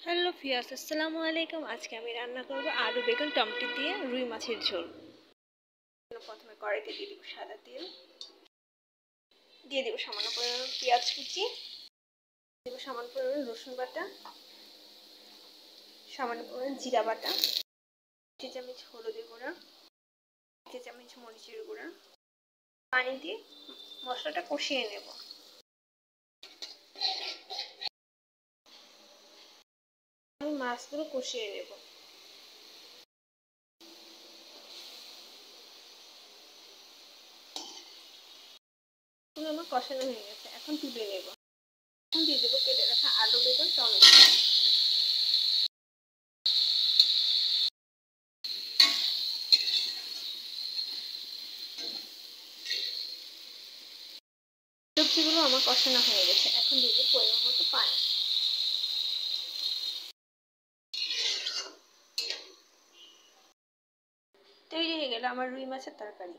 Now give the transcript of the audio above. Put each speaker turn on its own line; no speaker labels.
Hello ফিয়াস, আসসালামু আলাইকুম। আজকে আমি রান্না করব আলু বেগুন টমেটো দিয়ে রুই মাছের ঝোল। প্রথমে কড়াইতে দিয়ে দিব সাদা তেল, দিয়ে দিব সামান্য পরিমাণ পেঁয়াজ কুচি, দেব সামান্য পরিমাণ রসুন বাটা, সামান্য পরিমাণ জিরা বাটা, 1 চামচ হলুদের গুঁড়া, 1 চামচ মরিচের গুঁড়া। পানি দিয়ে মশলাটা কষিয়ে নেব। আমি মাছগুলো কষিয়ে নেব। আমার কষানো হয়ে গেছে, এখন তুলে নেব। এখন দিয়ে দেবো কেটে রাখা আলু বেগুন টমেটো। সবজিগুলো আমার কষানো হয়ে গেছে, এখন দিয়ে দেবো পরিমাণ মতো পানি। তৈরি হয়ে গেল আমার রুই মাছের তরকারি।